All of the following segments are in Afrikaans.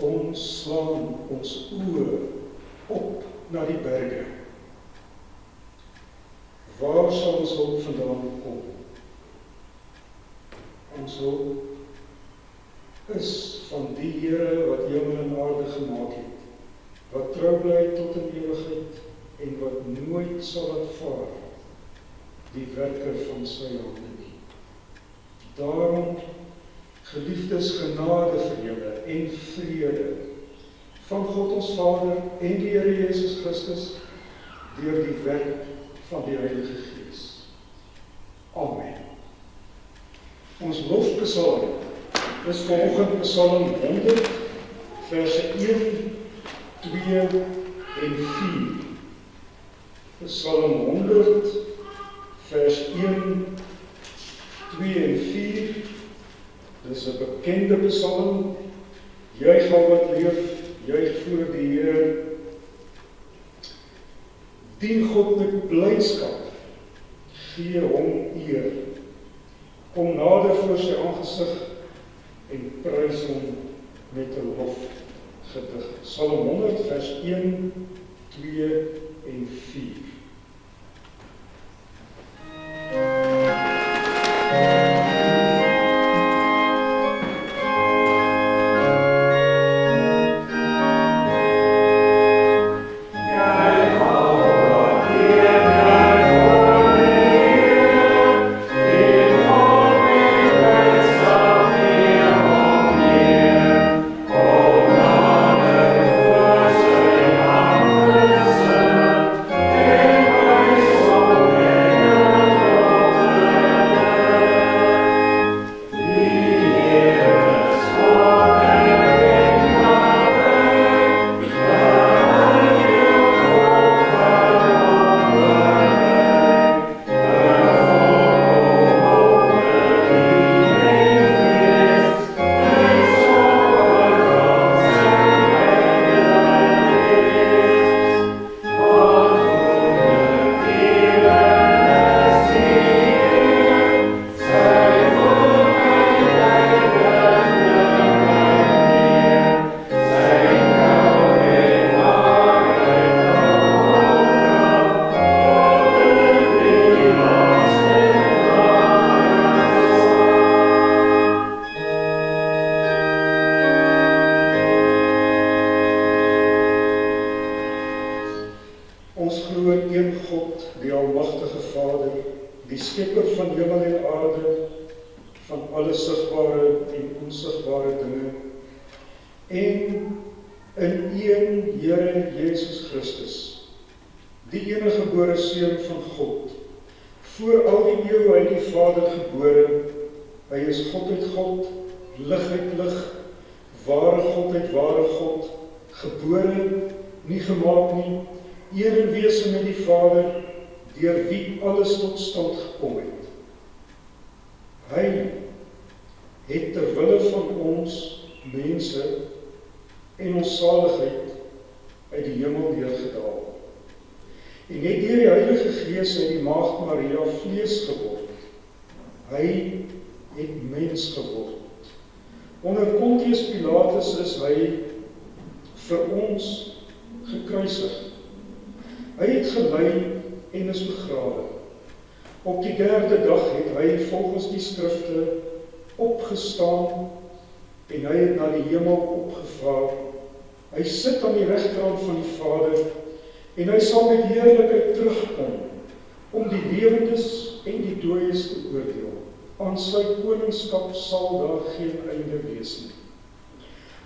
ons slaan ons oë op na die berge. Waar sal ons hulp vandaan kom? Ons hulp is van die Here wat hemel en aarde gemaak het, wat trou bly tot in ewigheid en wat nooit sal laat vaar die werker van sy hande nie. Daarom, geliefdes, genade vir julle en vrede van God ons Vader en die Here Jesus Christus deur die werk van die Heilige Gees. Amen. Ons lofpsalm is vanoggend Psalm 100, verse 1, 2 en 4. Psalm 100, vers 1, 2 en 4. Dis 'n bekende psalm. Juig al wat leef, juig voor die Here. Dien God met blydskap, gee hom eer. Kom nader voor sy aangesig en prys hom met 'n lofgedig. Psalm 100 vers 1, 2 en 4.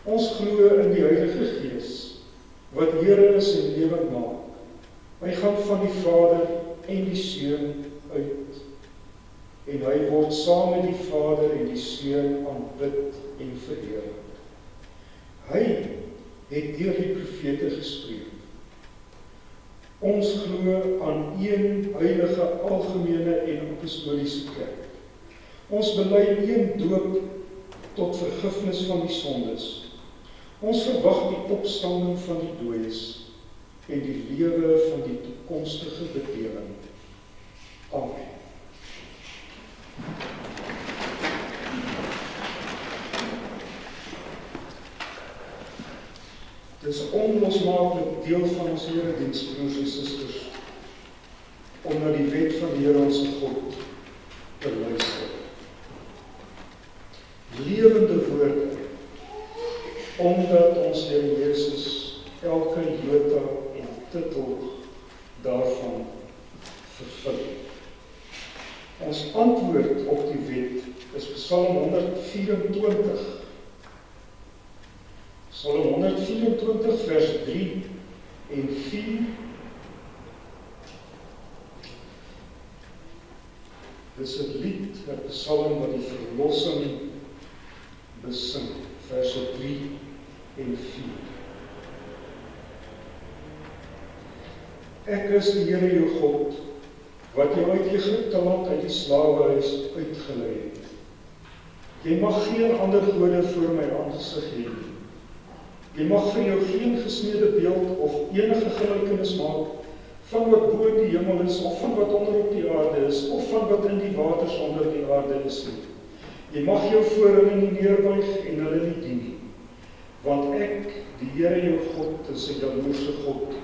Ons glo in die Heilige Gees, wat Here is en lewend maak. Hy gaan van die Vader en die Seun uit. En hy word saam met die Vader en die Seun aanbid en verheerlik. Hy het deur die profete gespreek. Ons glo aan een heilige, algemene en apostoliese kerk. Ons bely een doop tot vergifnis van die sondes. Ons verwag die opstanding van die dooies en die lewe van die toekomstige bedeling. Amen. broers en susters, om na die wet van die Here ons God te luister. Lewende woorde, omdat ons Here Jesus elke jota en titel daarvan vervul. Ons antwoord op die wet is Psalm 124. Psalm 124 vers 3 en 4. Dis 'n lied, 'n psalm wat die verlossing besing, verse 3 en 4. Ek is die Here jou God, wat jou uit Egipte land uit die slawehuis uitgelei het. Jy mag geen ander gode voor my aangesig hê nie. Jy mag vir jou geen gesneede beeld of enige gelykenis maak van wat bo die hemel is, of van wat onder op die aarde is, of van wat in die waters onder die aarde is nie. Jy mag jou voor hulle nie neerbuig en hulle nie dien nie. Want ek, die Here jou God, is 'n jaloerse God,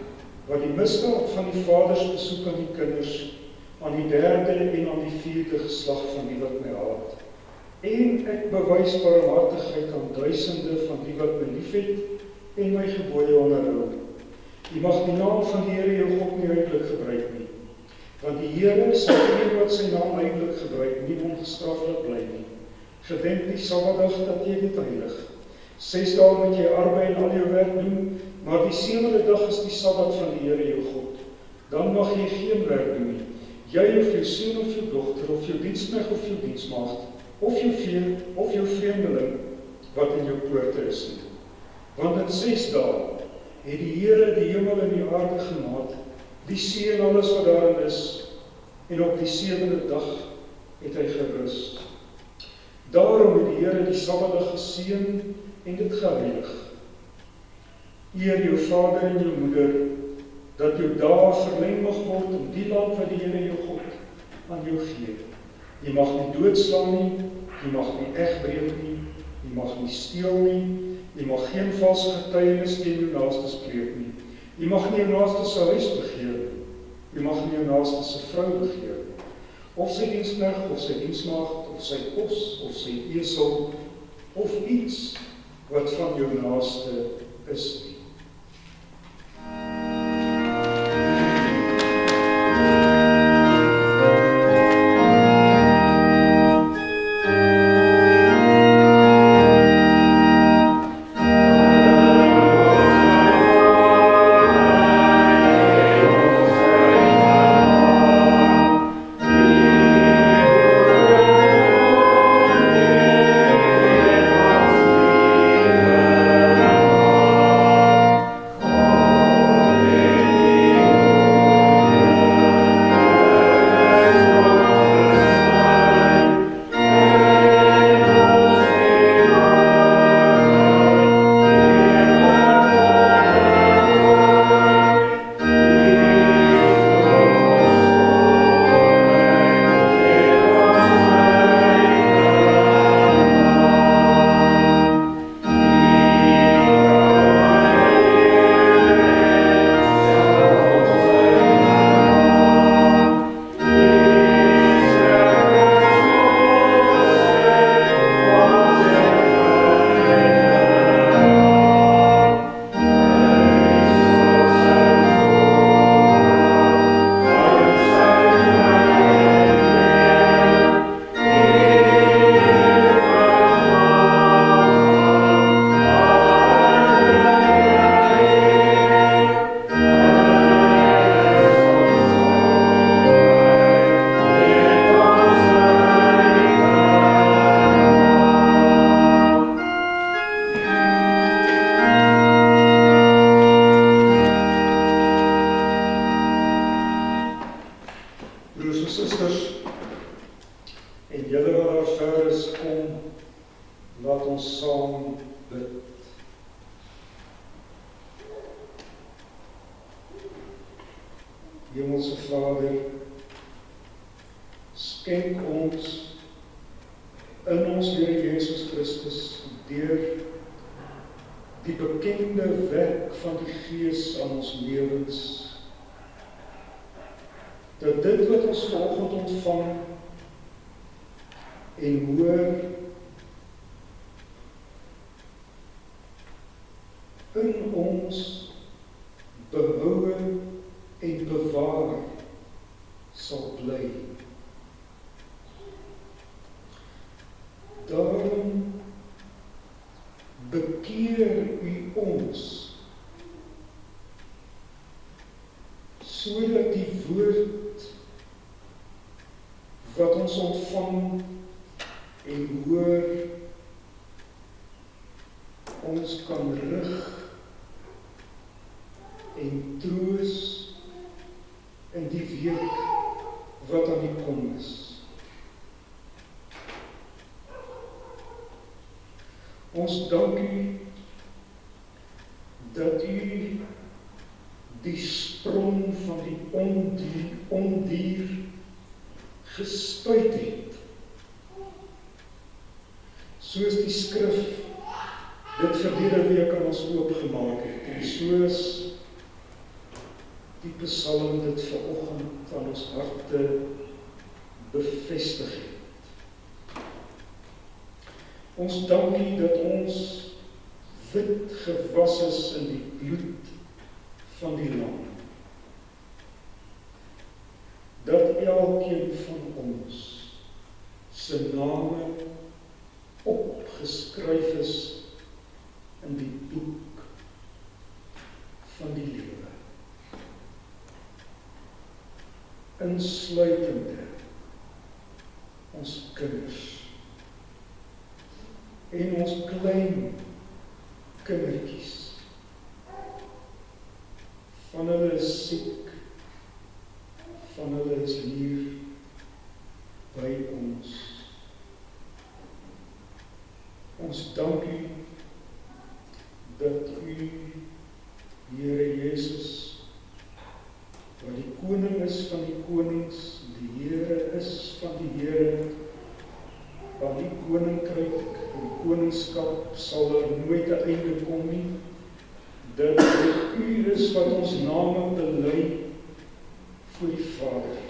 wat die misdaad van die vaders besoek aan die kinders, aan die derde en aan die vierde geslag van die wat my haat. En ek bewys barmhartigheid aan duisende van die wat my liefhet en my gebooie onderhou. Jy mag die naam van die Here jou God nie uitelik gebruik nie, want die Here sal een wat sy naam uitelik gebruik nie ongestraf laat bly nie. Gedenk die Sabbatdag dat jy dit heilig. 6 dae moet jy arbei en al jou werk doen, maar die 7de dag is die Sabbat van die Here jou God. Dan mag jy geen werk doen nie. Jy of jou seun of jou dogter, of jou diensknegt of jou diensmaagd, of jou vee, of jou vreemdeling, wat in jou poorte is nie. Want in 6 dae het die Here die hemel en die aarde gemaak, die see en alles wat daarin is, en op die 7de dag het hy gerus. Daarom het die Here die Sabbatdag geseën en dit geheilig. Eer jou vader en jou moeder, dat jou dae verleng mag word in die land wat die Here jou God aan jou gee. Jy mag nie doodslaan nie, jy mag nie egbreek nie, jy mag nie steel nie, jy mag geen valse getuienis teen jou naaste spreek nie. Jy mag nie jou naaste se huis begeer nie. Jy mag nie jou naaste se vrou begeer nie. Of sy diensknegt, of sy diensmaagd, of sy os, of sy esel, of iets wat van jou naaste is nie. Hemelse Vader, skenk ons in ons Here Jesus Christus deur die bekende werk van die Gees aan ons lewens dat dit wat ons vanoggend ontvang en hoor in ons behoue en bewaar sal bly. Daarom bekeer u ons, sodat die woord wat ons ontvang en hoor, ons kan rig en troos in die week wat aan die kom is. Ons dank u dat u die sprong van die ondier gespuit het, soos die skrif dit verlede week aan ons oopgemaak het, en soos die psalm dit vanoggend aan ons harte bevestig het. Ons dank u dat ons wit gewas is in die bloed van die Lam. Dat elkeen van ons se name opgeskryf is in die boek van die lewe. Insluitende ons kinders en ons klein kindertjies. Van hulle is siek, van hulle is hier by ons. Ons dank u dat u, Here Jesus, wat die koning is van die konings, die Here is van die Here, want die koninkryk en die koningskap sal nooit 'n einde kom nie, dat dit u is wat ons name bely voor die Vader.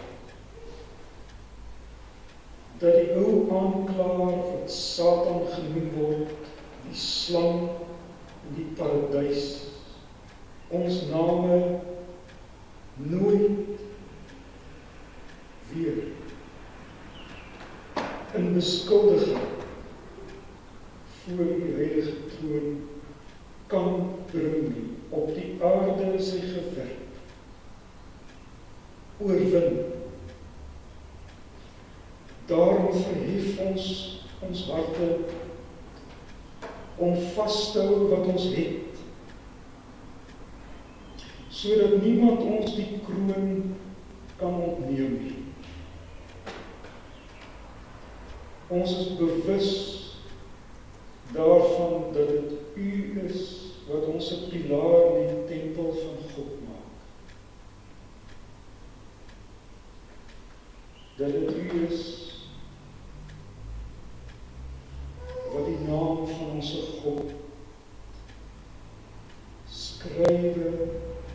Dat die ou aanklaer wat Satan genoem word, die slang in die paradys, ons name nooit weer in beskuldiging voor die heilige troon kan bring nie, op die aarde sy gewerk, oorwin. Daarom verhef ons harte om vas te hou wat ons het, sodat niemand ons die kroon kan ontneem nie. Ons is bewus daarvan dat dit u is wat ons 'n pilaar in die tempel van God maak. Dat dit u is wat die naam van ons God skrywe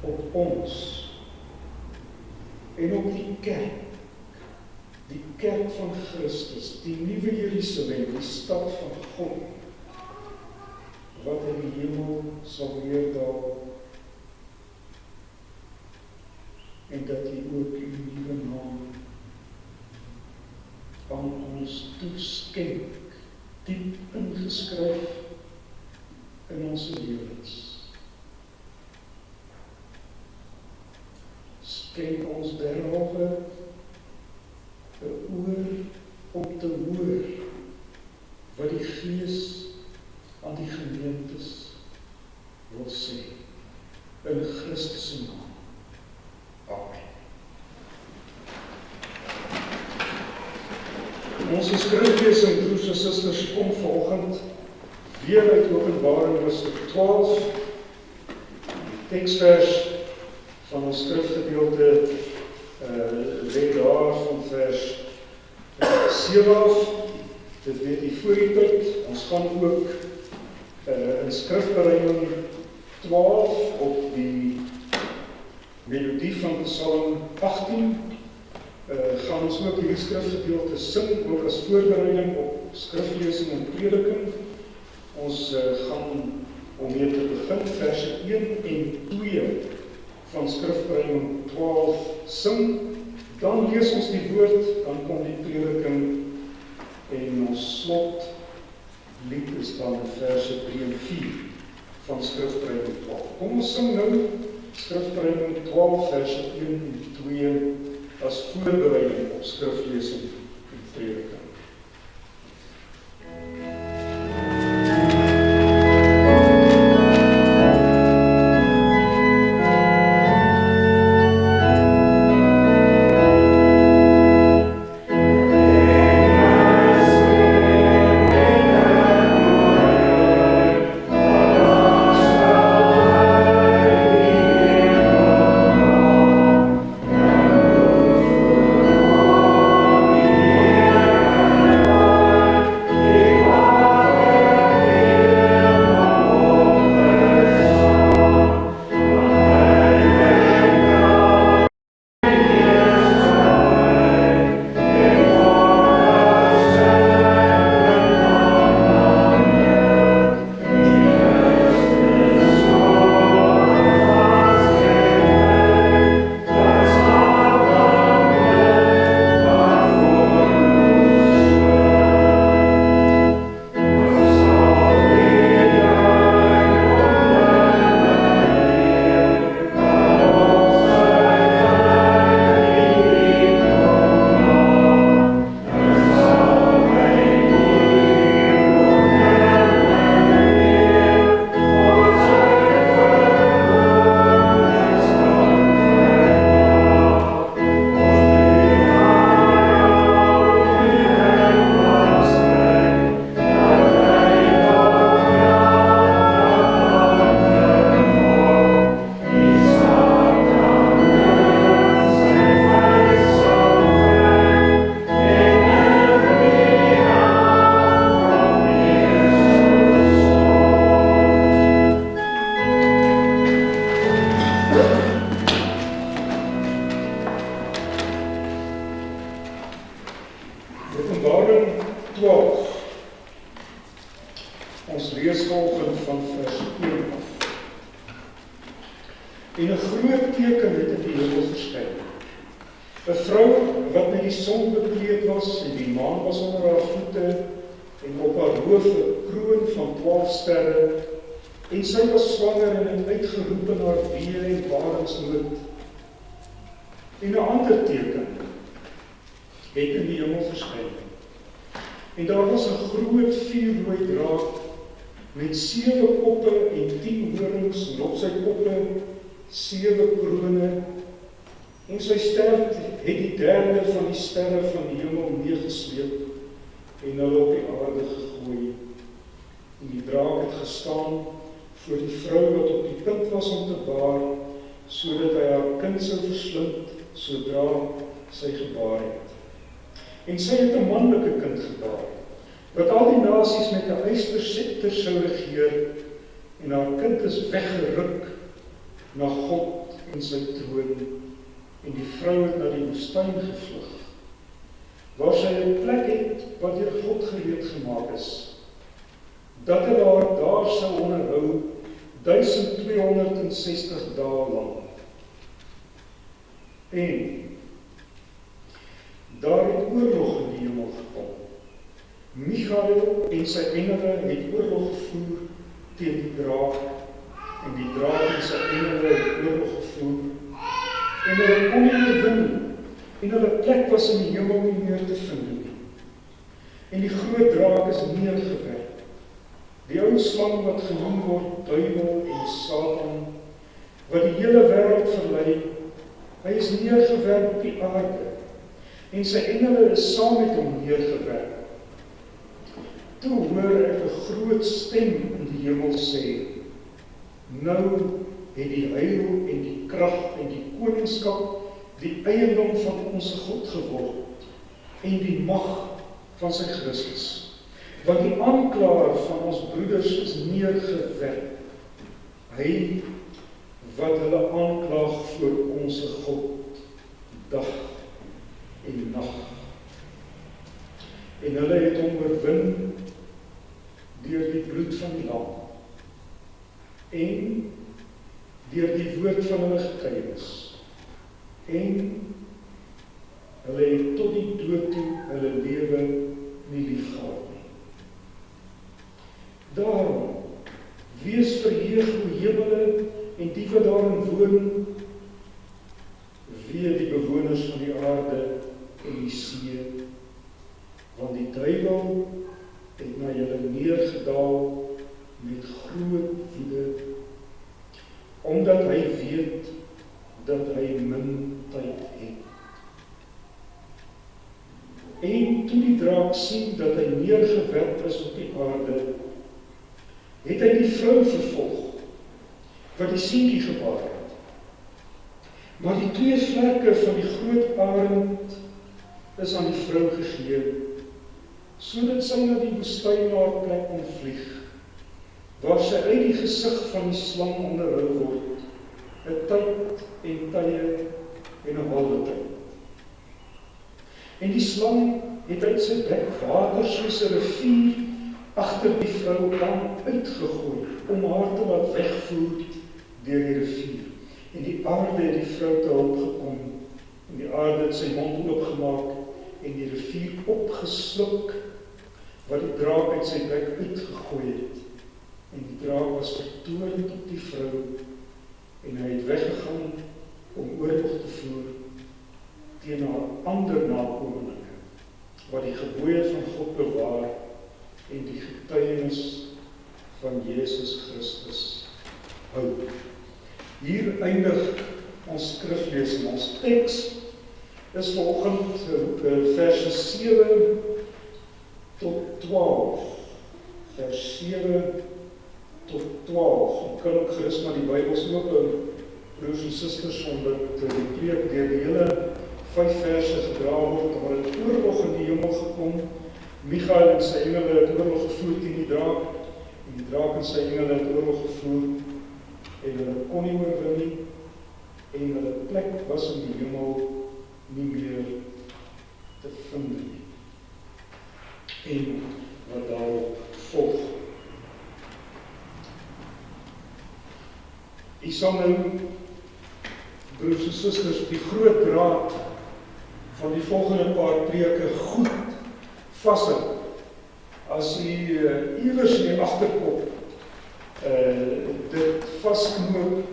op ons en op die kerk van Christus, die nuwe Jerusalem, die stad van God, wat in die hemel sal neerdaal, en dat hy ook u nuwe naam aan ons toeskenk, diep ingeskryf in ons lewens. Skenk ons derhalwe 'n oor om te hoor wat die Gees aan die gemeentes wil sê, in Christus se naam. Amen. Ons skriflesing, broers en susters, kom vanoggend weer uit Openbaring hoofstuk 12, die teksvers van ons skrifgedeelte lê daar van vers 7 af. Dit weet die voor die tyd. Ons gaan ook in skrifbereiding 12 op die melodie van Psalm 18 gaan ons ook hierdie skrifgedeelte sing, ook as voorbereiding op skriflesing en prediking. Ons gaan om mee te begin verse 1 en 2 van skrifpreiling 12 sing. Dan lees ons die woord, dan kom die prediking en ons slot lied is dan in verse 3 en 4 van skrifpreiling 12. Kom ons sing nou skrifpreiling 12 verse 1 en 2 as voorbereiding op skriflesing en prediking. En sy het 'n manlike kind gebaar, wat al die nasies met 'n ysterscepter sou regeer, en haar kind is weggeruk na God en sy troon, en die vrou het na die woestyn gevlug, waar sy 'n plek het wat deur God gereed gemaak is, dat hulle haar daar sou onderhou 1260 dae lang. En daar het oorlog in die hemel gekom. Michael en sy engele het oorlog gevoer teen die draak, en die draak en sy engele het oorlog gevoer, en hulle kon nie wen, en hulle plek was in die hemel nie meer te vind nie. En die groot draak is neergewerp, die ou slang wat genoem word duiwel en Satan, wat die hele wêreld verlei, hy is neergewerp op die aarde, en sy engele is saam met hom neergewerp. Toe hoor ek 'n groot stem in die hemel sê, nou het die heil en die krag en die koningskap die eiendom van ons God geword, en die mag van sy Christus. Want die aanklaer van ons broeders is neergewerp, hy wat hulle aanklaag voor ons God dag en nag. En hulle het hom oorwin deur die bloed van die lam en deur die woord van hulle getuienis. En hulle het tot die dood toe hulle lewe nie liefgehad nie. Daarom, wees verheug, o hemele, en die wat daarin woon, wee die bewoners van die aarde en die see, want die duiwel het na julle neergedaal met groot woede, omdat hy weet dat hy min tyd het. En toe die draak sien dat hy neergewerp is op die aarde, het hy die vrou vervolg, wat die seentjie gebaar het. Maar die 2 vlerke van die groot arend is aan die vrou gegee, sodat sy na die woestynlaarplek kon vlieg, waar sy uit die gesig van die slang onderhou word, 'n tyd en tye en 'n halwe tyd. En die slang het uit sy bek water soos 'n rivier agter die vrou aan uitgegooi, om haar te laat wegvoer deur die rivier. En die aarde het die vrou te hulp gekom, en die aarde het sy mond oopgemaak, en die rivier opgesluk, wat die draak uit sy bek uitgegooi het. En die draak was vertoornd op die vrou, en hy het weggegaan om oorlog te voer teen haar ander nakomelinge, wat die gebooie van God bewaar en die getuienis van Jesus Christus hou. Hier eindig ons skriflesing. Ons teks is vanoggend verse 7 tot 12. Vers 7 tot 12. Ek kan ook gerus maar die Bybels oop, broers en susters, omdat die preek deur die hele 5 verse gedra word, maar het oorlog in die hemel gekom. Michael en sy engele het oorlog gevoer teen die draak, en die draak en sy engele het oorlog gevoer, en hulle kon nie oorwin nie, en hulle plek was in die hemel nie meer te vind nie. En wat daarop volg. Ek sal nou, broers en susters, die groot draad van die volgende paar preke goed vashou. As jy iewers in die agterkop dit vasknoop,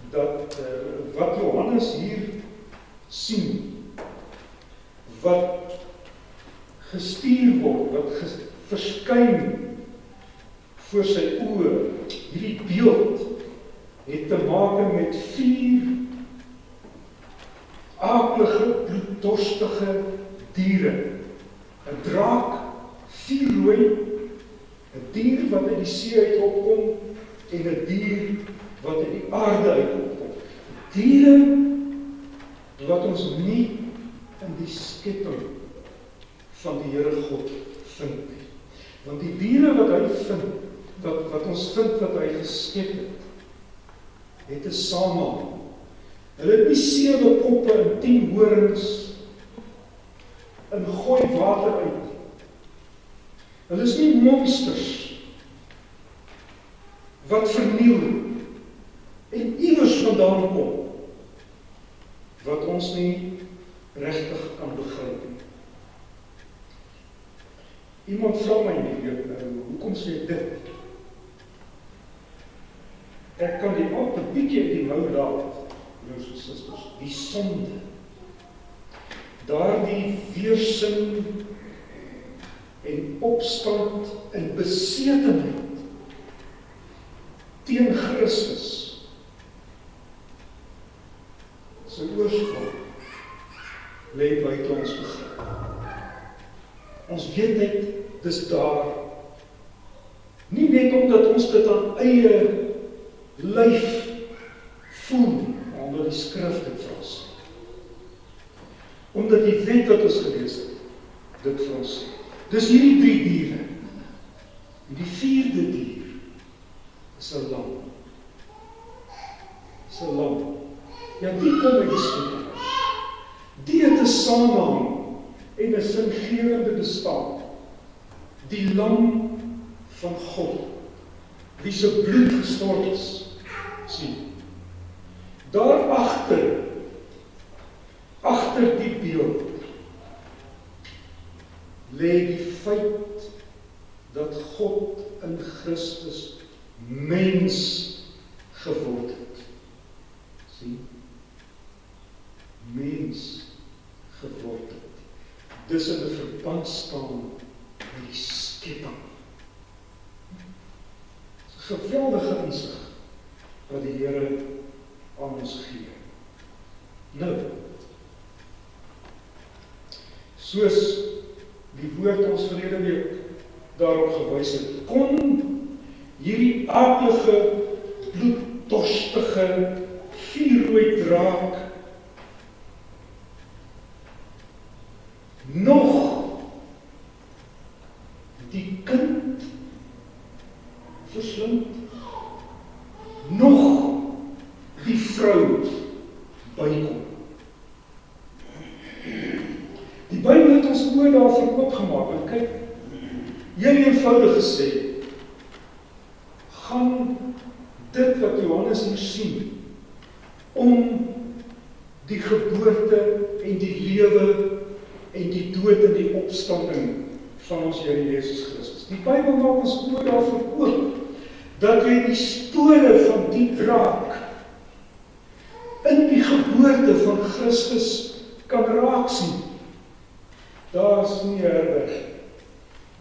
dat wat Johannes hier sien, wat gestuur word, wat verskyn voor sy oë, hierdie beeld het te maak met 4 aaklige, bloeddorstige diere. 'n draak, 4 rooi, 'n dier wat uit die see uit opkom, en 'n dier wat uit die aarde uit opkom. Diere wat ons nie in die skepping van die Here God vind nie. Want die diere wat hy vind, wat ons vind wat hy geskep het 'n saamhang. Hulle het nie 7 koppe en 10 horings en gooi water uit. Hulle is nie monsters wat verniel en iewers vandaan kom wat ons nie regtig kan begryp nie. Iemand vra my nie, hoekom sê dit? Ek kan die op 'n bietjie in die mou laat, broers en susters, die sonde, daardie weersin en opstand en besetenheid teen Christus, sy oorsprong lê buite ons begrip. Ons weet net, dis daar. Nie net omdat ons dit aan eie lyf voel, maar omdat die skrif dit vir ons sê. Omdat die wet wat ons gelees het, dit vir ons sê. Dis hierdie 3 diere. En die 4de dier is 'n lam. Dis 'n lam. Ja, die kom uit die skepping. die te saamhang en 'n singewende bestaan. Die lam van God, wie se bloed gestort is, sien. Daar agter die beeld, lê die feit dat God in Christus mens geword het. Sien? Mens geword het. Dis in 'n verband staan met die skepping. Dis 'n geweldige insig wat die Here aan ons gee. Nou, soos die woord ons verlede week daarop gewys het, kon hierdie aardige, bloeddorstige, vuurrooi draak nog die kind verslind, nog die vrou bykom. Die Bybel het ons oor daarvoor oopgemaak, en kyk, heel eenvoudig gesê, gaan dit wat Johannes hier sien, om die geboorte en die lewe en die dood en die opstanding van ons Here Jesus Christus. Die Bybel maak ons oor daarvoor oop, dat jy die spore van die draak in die geboorte van Christus kan raak sien. Daar is nie herberg.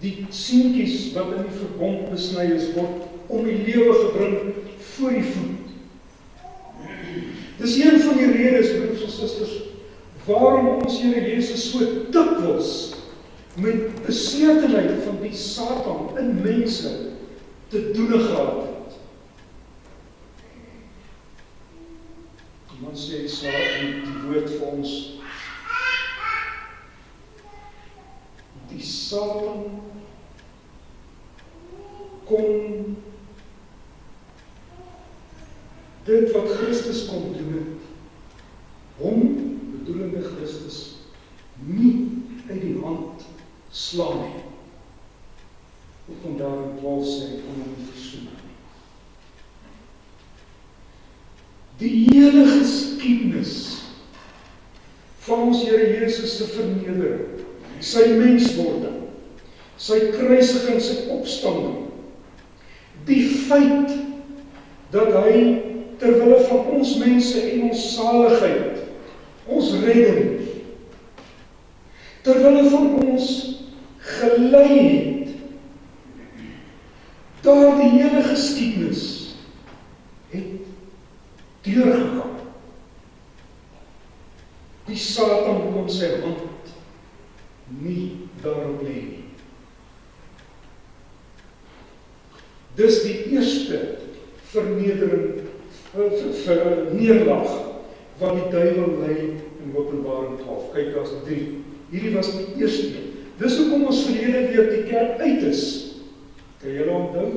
Die seentjies wat in die verbond besny is, word om die lewe gebring voor die voet. Dis een van die redes, broers en susters, waarom ons Here Jesus so dikwels met besetenheid van die Satan in mense te doen gehad het. Iemand sê die woord vir ons, die Satan kon dit wat Christus kon doen het, hom, bedoelende Christus, nie uit die hand slaan nie. Hoe kon daar in 12 sê, kon hom nie versoen nie. Die hele geskiedenis van ons Here Jesus se vernedering, sy menswording, sy kruisiging, sy opstanding, die feit dat hy terwille van ons mense en ons saligheid, ons redding, terwille van ons gelei het, daar die hele geskiedenis het deurgegaan. Die Satan kon sy hand nie daarop lê nie. Dis die eerste vernedering, neerlaag, wat die duiwel lei in Openbaring 12. Kyk, daar's 3. Hierdie was die eerste. Dis hoekom ons verlede week die kerk uit is. Kan julle onthou?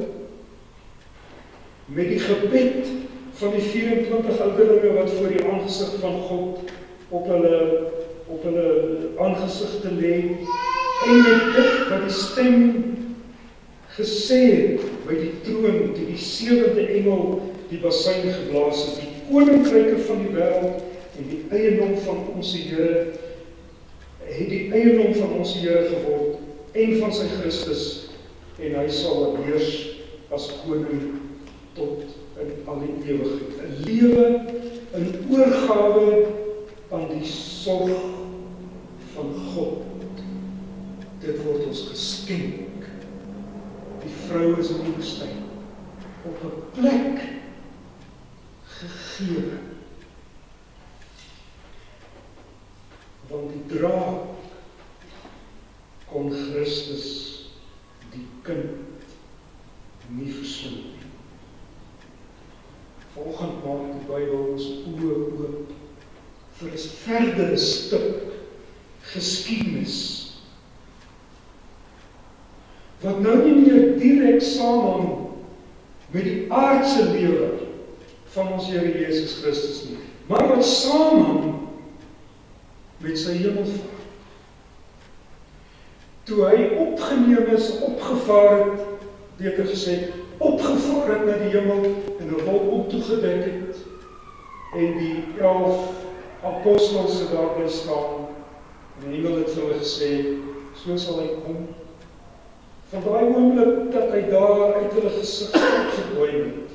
Met die gebed van die 24 ouderlinge wat voor die aangesig van God op hulle aangesigte lê, en met dit wat die stem gesê het by die troon, toe die 7de engel die basyn geblaas het, die koninkryke van die wêreld en die eiendom van ons Here, het die eiendom van ons Here geword en van sy Christus, en hy sal heers as koning tot in alle ewigheid. 'n lewe in oorgawe aan die sorg van God. Dit word ons geskenk. Die vrou is in die woestyn op 'n plek gegee. Want die draak kon Christus, die kind, nie verslind nie. Volgende maak die Bybel ons oë oop vir 'n verdere stuk geskiedenis wat nou nie meer direk saamhang met die aardse lewe van ons Here Jesus Christus nie, maar wat saamhang met sy hemelvaart. Toe hy opgeneem is, opgevaar het, beter gesê, opgevaar het na die hemel en 'n wolk hom toegedek het en die 11 apostels het daar by staan en die engel het vir hulle gesê, so sal hy kom. Van daai oomblik dat hy daar uit hulle gesig verdwyn het,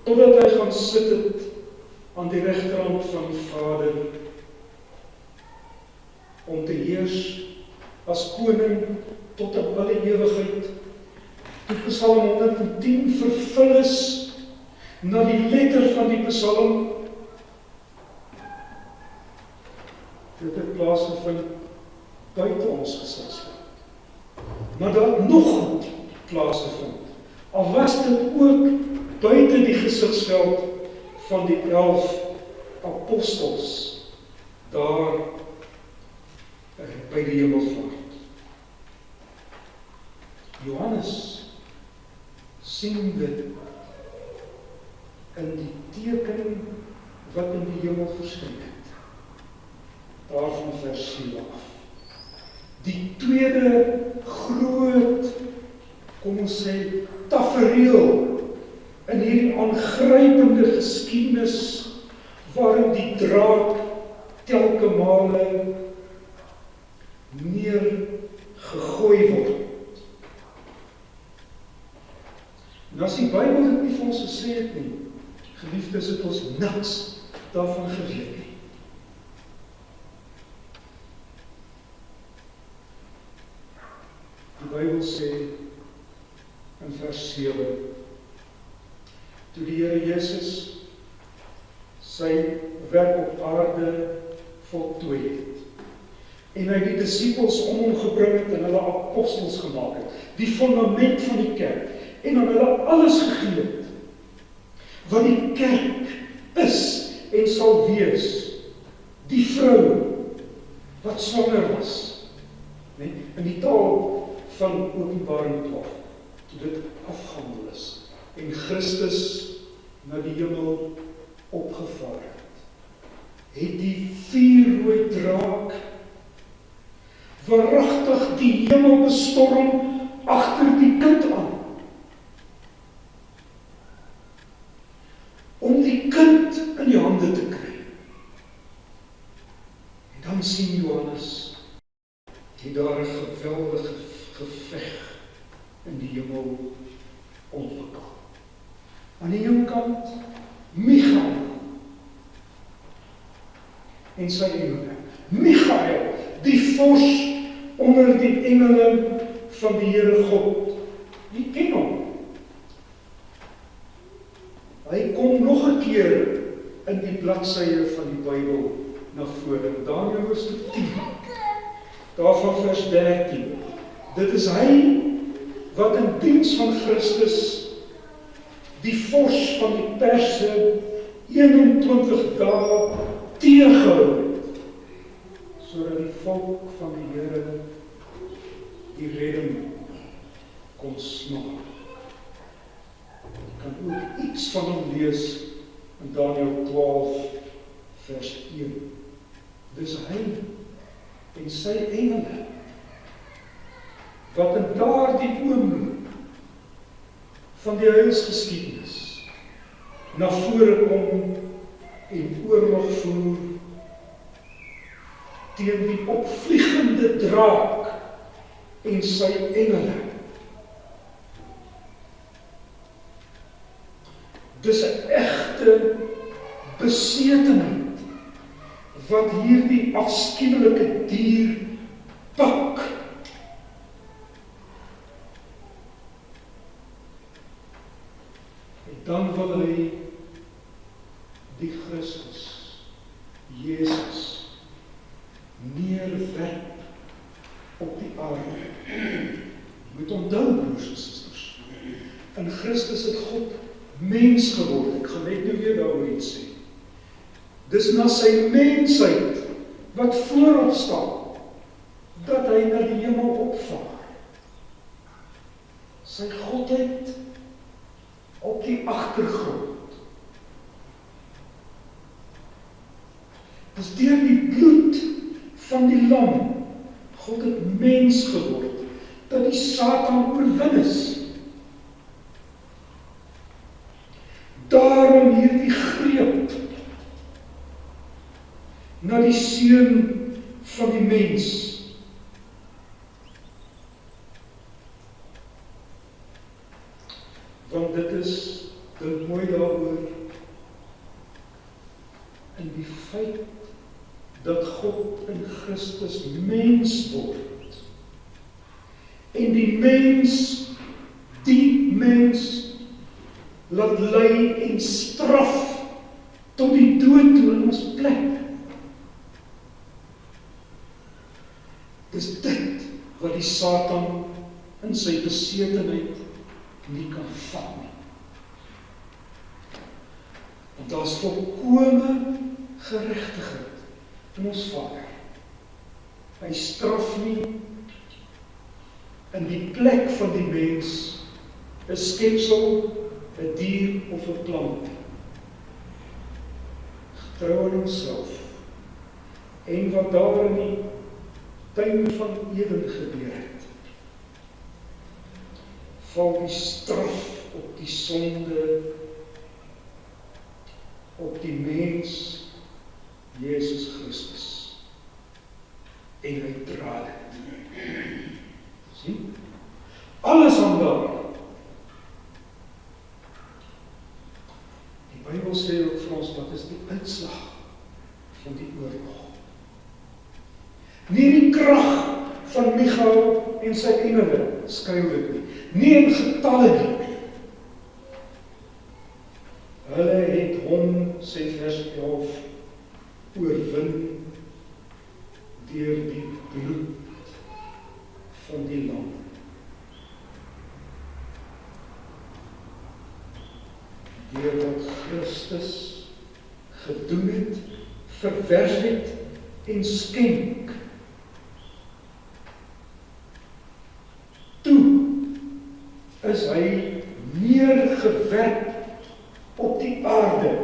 totdat hy gaan sit het aan die regterhand van die Vader om te heers as koning tot in alle ewigheid. Toe Psalm 110 vervul is na die letter van die Psalm, dit het plaasgevind buite ons gesigsveld. Maar dat nog goed plaasgevind, al was dit ook buite die gesigsveld van die 11 apostels daar by die hemelvaart. Johannes sien dit in die teken wat in die hemel verskyn het. Daarvan vers 7 af. Die tweede groot, kom ons sê, tafereel in hierdie aangrypende geskiedenis waarin die draak telke male neergegooi word. En as die Bybel dit nie vir ons gesê het nie, geliefdes, het ons niks daarvan geweet nie. Die Bybel sê in vers 7, toe die Here Jesus sy werk op aarde voltooi het, en hy die disippels om hom gebring het en hulle apostels gemaak het, die fundament van die kerk, en aan hulle alles gegee het, wat die kerk is en sal wees, die vrou wat swanger was, nee, in die taal van Openbaring 12, toe dit afgehandel is, en Christus na die hemel opgevaar het die vuurrooi draak waaragtig die hemel bestorm agter die kind aan, om die kind in die hande te kry. En dan sien Johannes, het daar 'n geweldige geveg in die hemel ontwikkel. Aan die een kant, Michael en sy engele. Michael, die vors onder die engele van die Here God. Wie ken hom? Hy kom nog 'n keer in die bladsye van die Bybel na vore. Daniël hoofstuk 10, daarvan vers 13. Dit is hy wat in diens van Christus die vors van die Perse 21 dae teëgehou het, sodat die volk van die Here die redding kon smaak. Jy kan ook iets van hom lees in Daniël 12 vers 1. Dis hy en sy engele wat in daardie oomblik van die heilsgeskiedenis na vore kom en oorlog voer teen die opvliegende draak en sy engele. Dis 'n egte besetenheid wat hierdie afskuwelike dier pak. En dan wil hy die Christus, Jesus, neerwerp op die aarde. Moet onthou, broers en susters, in Christus het God mens geword. Ek gaan net nou weer daaroor iets sê. Dis na sy mensheid wat voorop staan, dat hy na die hemel opvaar. Sy godheid op die agtergrond. Dis deur die bloed van die lam. God het mens geword, dat die Satan oorwin is. Daarom hierdie greep na die seun van die mens. Want dit is, dink mooi daaroor, in die feit dat God in Christus mens word. En die mens laat ly en straf tot die dood toe in ons plek. Dis dit wat die Satan in sy besetenheid nie kan vat nie. Want daar is volkome geregtigheid in ons Vader. Hy straf nie in die plek van die mens 'n skepsel, 'n dier of 'n plant. Getrou aan homself. En wat daar in die tuin van Eden gebeur het, val die straf op die sonde, op die mens, Jesus Christus. En hy dra dit. Sien? Alles aan daar. Die Bybel sê ook vir ons, wat is die uitslag van die oorlog? Nie die krag van Michael en sy engele skryf dit nie. Nie in getalle nie. Hulle het hom, sê vers 11, oorwin deur die bloed van die lam. Deur wat Christus gedoen het, verwerf het en skenk. Toe is hy neergewerp op die aarde.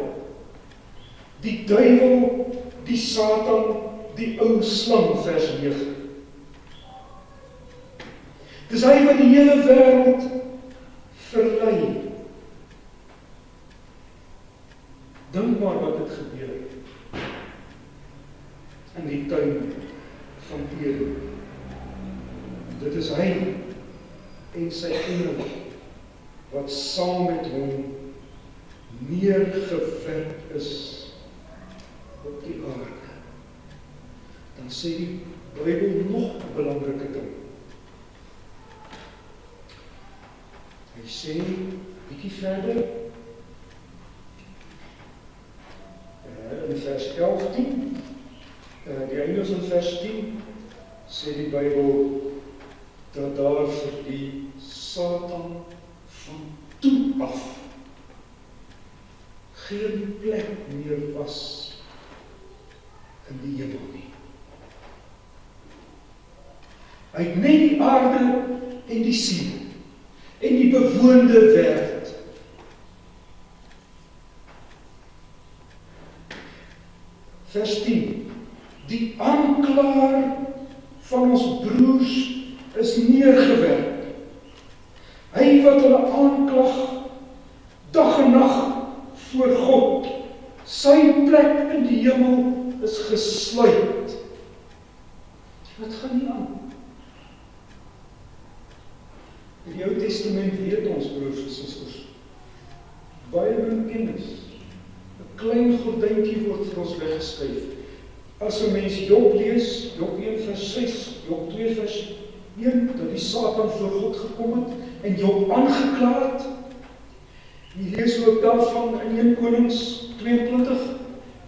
Die duiwel, die Satan, die ou slang, vers 9. Dis hy wat die hele wêreld verlei. Dink maar wat het gebeur in die tuin van Eden. Dit is hy en sy engele wat saam met hom neergewerp is op die aarde. Dan sê die Bybel nog 'n belangrike ding. Hy sê, bietjie verder, in vers 11, die eindes in vers 10, sê die Bybel, dat daar vir die Satan van toe af geen plek meer was in die hemel nie. Hy het net die aarde en die see en die bewoonde wêreld. Vers 10. Die aanklaer van ons broers is neergewerp. Hy wat hulle aanklag dag en nag voor God. Sy plek in die hemel is gesluit. Wat gaan nie aan? In die Ou Testament weet ons, broers en susters, baie min kennis. 'n Klein gordyntjie word vir ons weggeskuif. As 'n mens Job lees, Job 1 vers 6, Job 2 vers 1, dat die Satan voor God gekom het en Job aangekla het. Jy lees ook daarvan in 1 Konings 22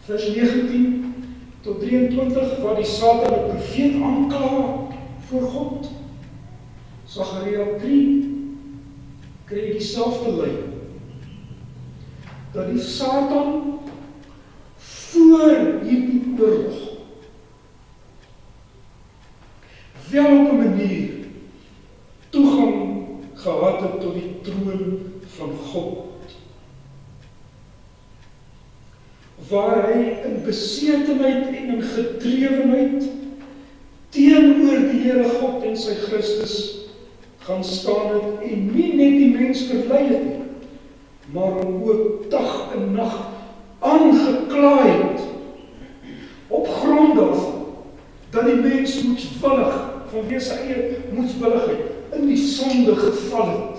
vers 19 tot 23, waar die Satan 'n profeet aankla voor God. Sagaria 3 kry jy dieselfde lyn. Dat die Satan voor hierdie oorlog wel op 'n manier toegang gehad het tot die troon van God. Waar hy in besetenheid en in gedrewenheid teenoor die Here God en sy Christus gaan staan het en nie net die mens verlei het nie, maar hom ook dag en nag aangeklaai het op grond daarvan dat die mens moedswillig vanweë sy eie moedswilligheid in die sonde geval het.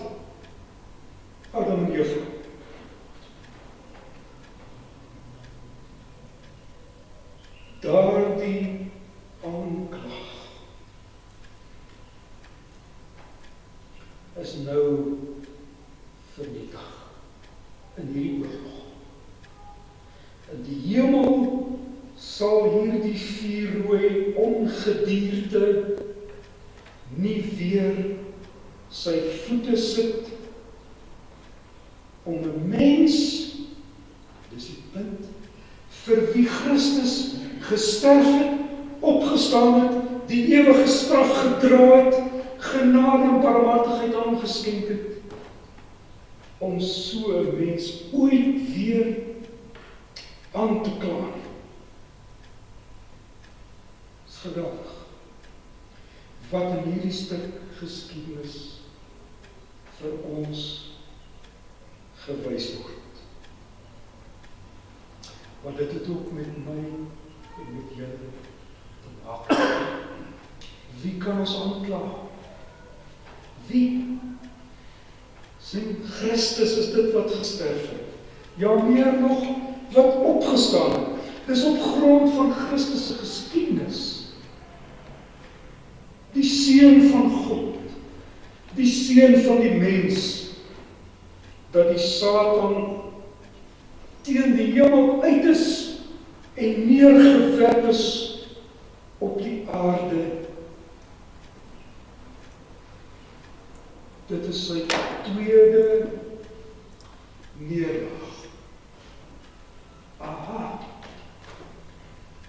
Adam en Eva. Daardie aanklag is nou vernietig in hierdie oorlog. In die hemel sal hierdie vuurrooi ongedierte nie weer sy voete sit om 'n mens, dis die punt, vir wie Christus gesterf het, opgestaan het, die ewige straf gedra het, genade en barmhartigheid aan hom geskenk het, om so 'n mens ooit weer aan te kla. Dis geweldig wat in hierdie stuk geskiedenis vir ons gewys word. Want dit het ook met my en met julle te maak. Wie kan ons aankla? Wie? Sien, Christus is dit wat gesterf het. Ja, meer nog, wat opgestaan het. Dis op grond van Christus se geskiedenis. Die Seun van God, die Seun van die mens, dat die Satan teen die hemel uit is en neergewerp is op die aarde. Dit is sy tweede neerlag. Aha,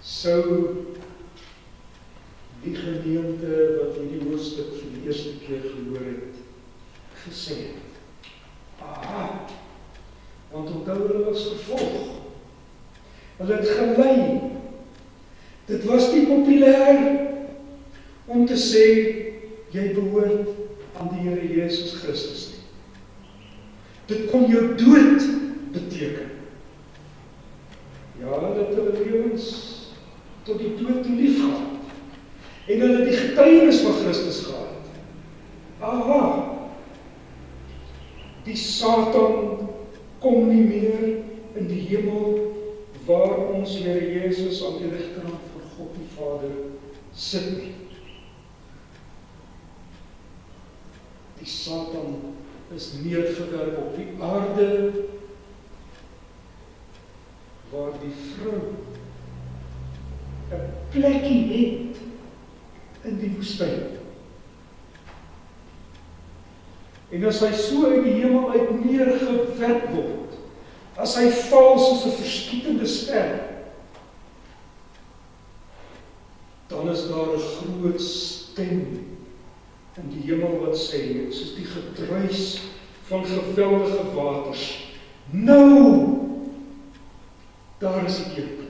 sou die gemeente wat hierdie hoofstuk vir die eerste keer gehoor het, gesê het. Aha, want onthou hulle was vervolg. Hulle het gelei. Dit was nie populêr om te sê, jy behoort aan die Here Jesus Christus nie. Dit kon jou dood beteken. Ja, hulle het hulle lewens tot die dood toe lief gehad. En hulle die getuienis van Christus gehad. Aha, die Satan kom nie meer in die hemel waar ons Here Jesus aan die regterhand van God die Vader sit nie. Die Satan is neergewerp op die aarde waar die vrou 'n plekkie het in die woestyn. En as hy so uit die hemel uit neergewerp word, as hy val soos 'n verskietende ster, dan is daar 'n groot stem in die hemel wat sê, soos die gedruis van geweldige waters, nou, daar is die keerpunt.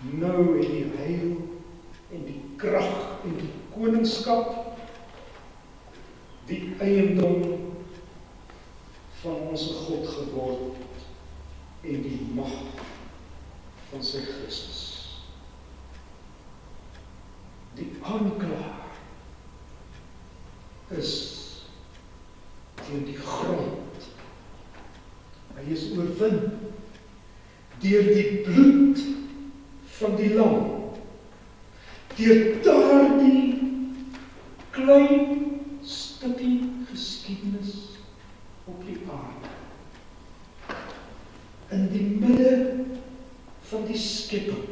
Nou het die heil en die krag en die koningskap, die eiendom van onze God geword en die mag van sy Christus. Die aanklaer is teen die grond. Hy is oorwin deur die bloed van die lam. Deur daardie klein stukkie geskiedenis op die aarde. In die midde van die skepping.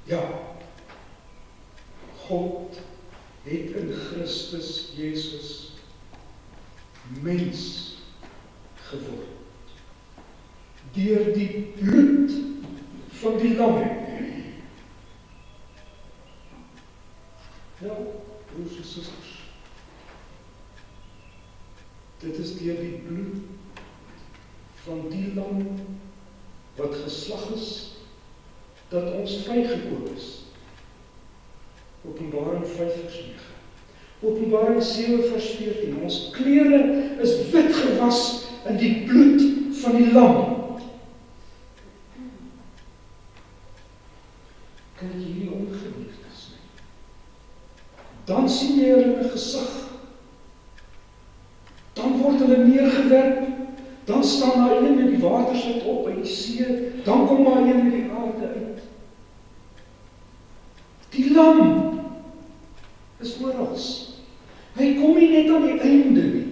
Ja, God het in Christus Jesus mens geword. Deur die bloed van die lam. Ja, broers en susters. Dit is deur die bloed van die lam wat geslag is, dat ons vrygekoop is. Openbaring 5 vers 9. Openbaring 7 vers 14. Ons klere is wit gewas in die bloed van die lam. Kan ek hierdie ongeliefdes nie? Dan sien jy hulle gesig. Dan word hulle neergewerp. Dan staan daar een met die waters uit op uit die see. Dan kom daar een met die aarde uit. Die lam is orals. Hy kom nie net aan die einde nie.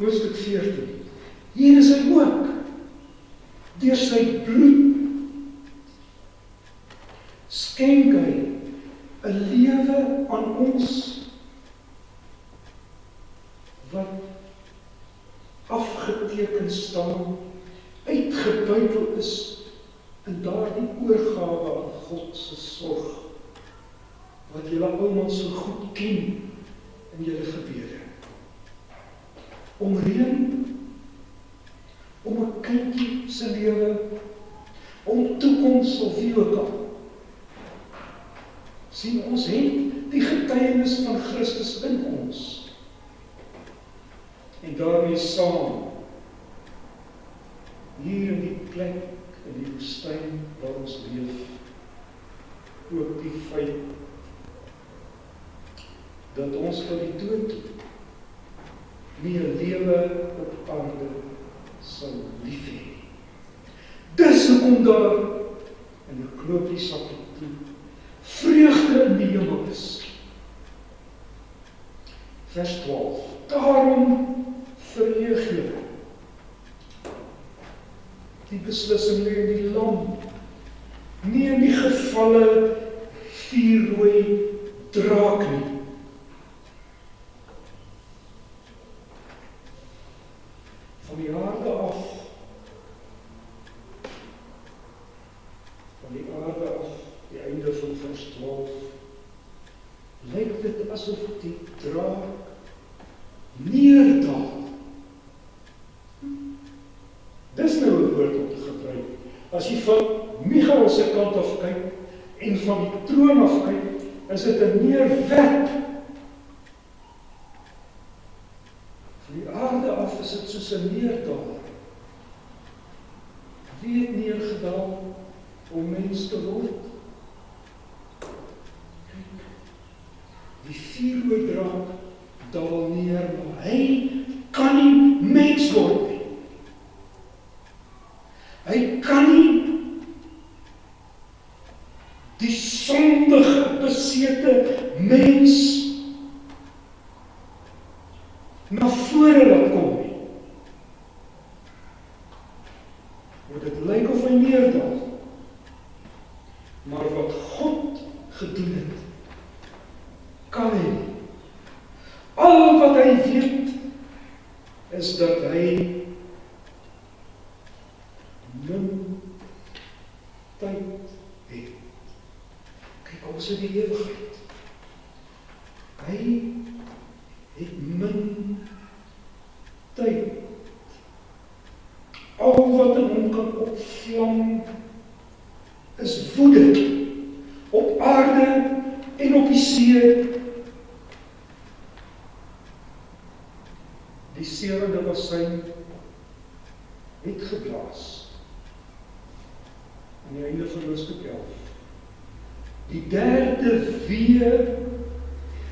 Hoofstuk 14. Hier is hy ook. Deur sy bloed skenk hy 'n lewe aan ons wat afgeteken staan, uitgebuitel is in daardie oorgawe aan God se sorg, wat julle almal so goed ken in julle gebede. Om reën, om 'n kindjie se lewe, om toekoms of wie ook al. Sien, ons het die getuienis van Christus in ons. En daarmee saam, hier in die plek, in die woestyn waar ons leef, ook die feit dat ons tot die dood toe nie 'n lewe op aarde sal lief hê. Dis hoekom daar, en ek knoop die sakkie toe, vreugde in die hemel is. Vers 12. Daarom verheug julle. Die beslissing lê in die lam, nie in die gevalle vuurrooi draak nie. Van die aarde af, die einde van vers 12, lyk dit asof die draak neerdaal. Dis nou 'n woord om te gebruik. As jy van Michael se kant af kyk en van die troon af kyk, is dit 'n neerwerp. Van die aarde af is dit soos 'n neerdaal. Wie het neergedaal om mens te word? Kyk, die vuurrooi draak daal neer, maar hy kan nie mens word nie. Hy kan nie die sondige, besete mens na vore laat kom nie. Want dit lyk of hy neerdaal. Maar wat God gedoen het, kan hy nie. Al wat hy weet, is dat hy min tyd het. Kyk, ons het die ewigheid. Hy het min tyd. Al wat in hom kan opvlam, is woede op aarde en op die see. Die sewende bassyn het geblaas. Aan die einde van Hoofstuk 11. Die derde wee,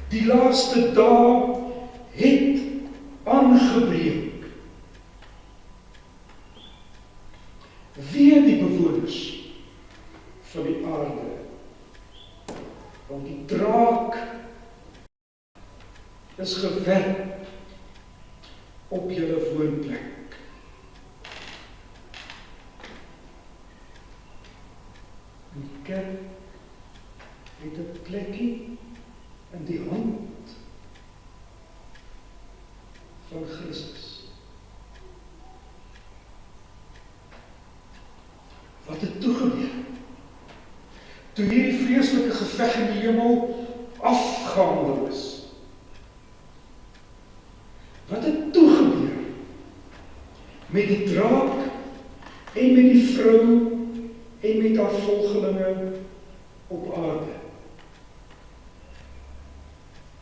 die laaste dae, het aangebreek. Wee die bewoners van die aarde, want die draak is gewerp op julle woonplek. Die kerk het 'n plekkie in die hand van Christus. Wat het toegebeur? Toe hierdie vreeslike geveg in die hemel afgehandel is. Wat het toegebeur met die draak en met die vrou en met haar volgelinge op aarde.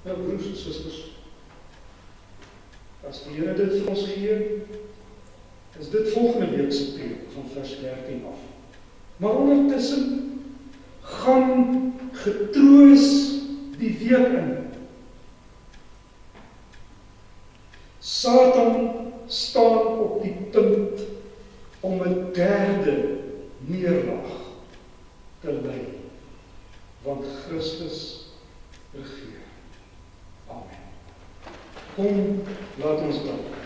Nou broers en susters, as die Here dit vir ons gee, is dit volgende week se preek van vers 13 af. Maar ondertussen gaan getroos die week in. Satan staan op die punt om 'n derde neerlaag te ly, want Christus regeer. Amen. Kom, laat ons dank.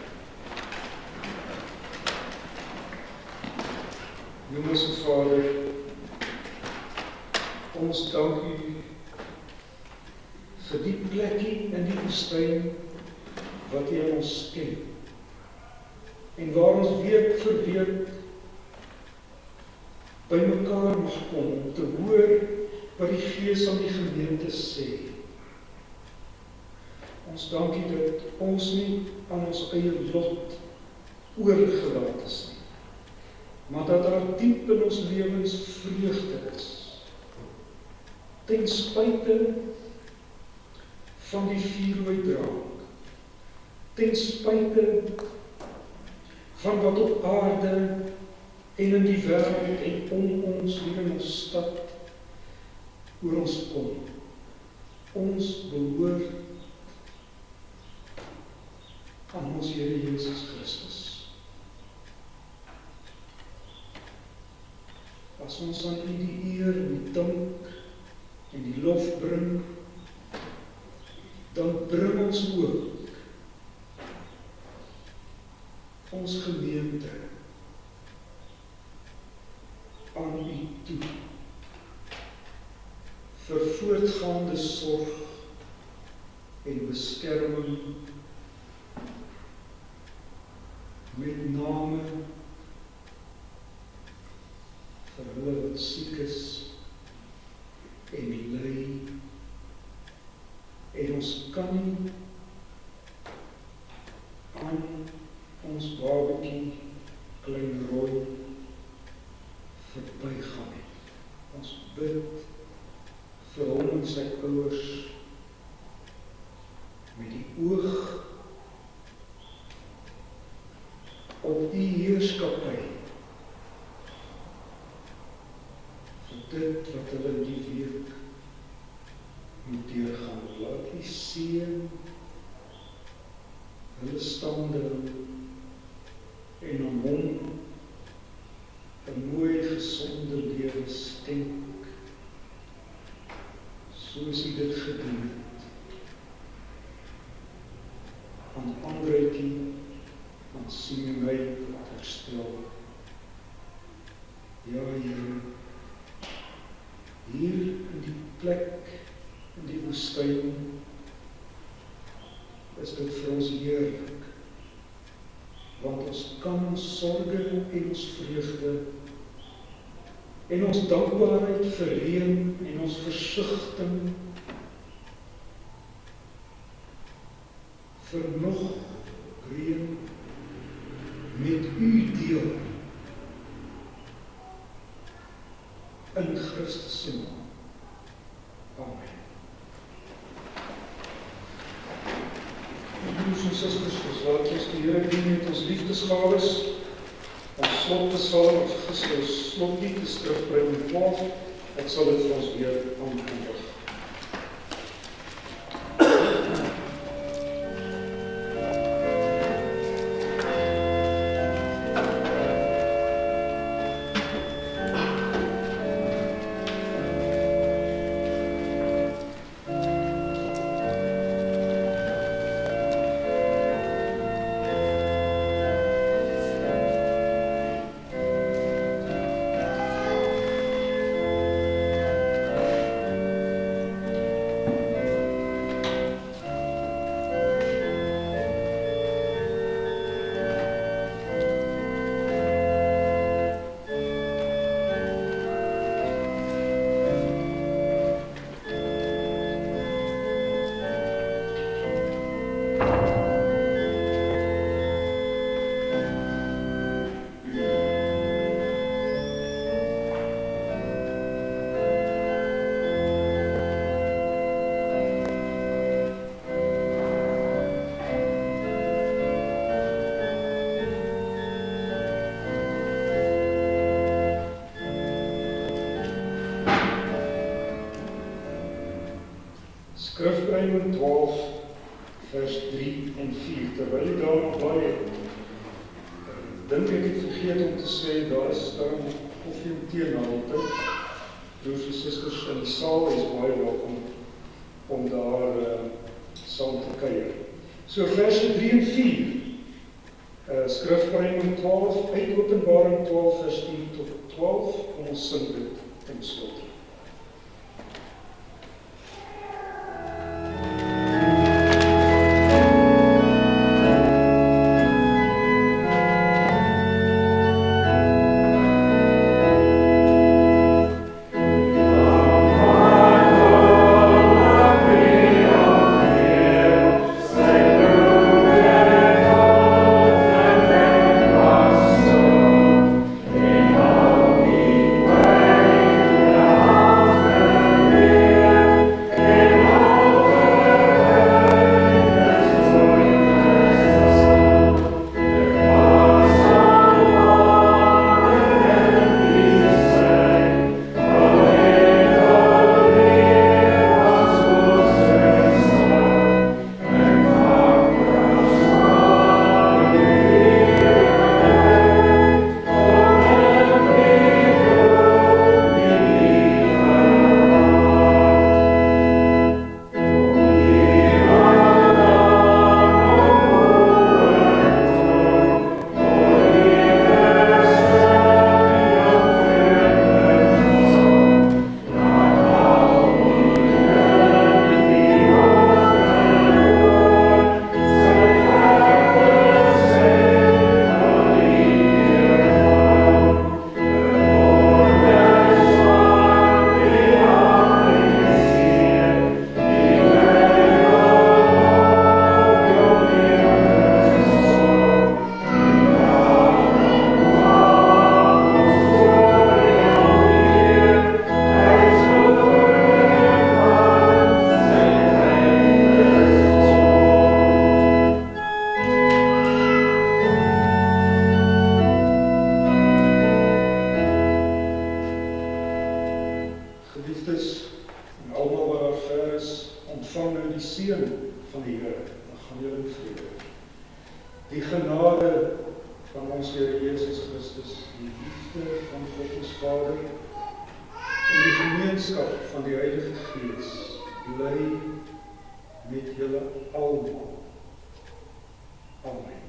Hemelse Vader, ons dank U vir die plekkie in die woestyn wat U aan ons ken, en waar ons week vir week by mekaar mag kom om te hoor wat die Gees aan die gemeente sê. Ons dank U dat ons nie aan ons eie lot oorgelaat is nie, maar dat daar diep in ons lewens vreugde is, ten spyte van die vuurrooi draak, ten spyte van wat op aarde en in die wêreld en om ons hier in ons stad oor ons kom. Ons behoort aan ons Here Jesus Christus. As ons aan U die eer en die dank en die lof bring, dan bring ons ook ons gemeente aan U toe vir voortgaande sorg en beskerming, met name vir hulle wat siek is en ly, en ons kan nie aan ons babatjie klein Roy verbygaan het. Ons bid vir hom en sy ouers met die oog op die heerskappy vir dit wat hulle in die week moet deurgaan. Laat die seën hulle staande en om hom 'n mooi gesonde lewe skenk, soos hy dit gedoen het aan Andretjie, aan Simeon wat herstel. Ja, Here, hier in die plek, in die woestyn, is dit vir ons heerlik, want ons kan ons sorge en ons vreugde en ons dankbaarheid vir reën en ons versigtiging vir nog reën met U deel in Christus se naam. Amen. Broers en susters, laat ons die Here dien met ons liefdesgawes. Ons slotpsalm of slotlied is terugbring 12. Ek sal dit vir ons weer aankondig. Skrifbreiding 12 vers 3 en 4. Terwyl jy daar nog baie dink ek het vergeet om te sê, daar is koffie en tee na die tyd. Broers en susters in die saal is baie welkom om daar saam te kuier. So verse 3 en 4. Skrifbreiding 12 uit Openbaring 12 vers 10 tot 12. Kom ons sing dit in stilte. Geliefdes, en almal wat daar ver is, ontvang nou die seën van die Here. Dan gaan julle in vrede. Die genade van ons Here Jesus Christus, die liefde van God ons Vader, en die gemeenskap van die Heilige Gees, bly met julle almal. Amen.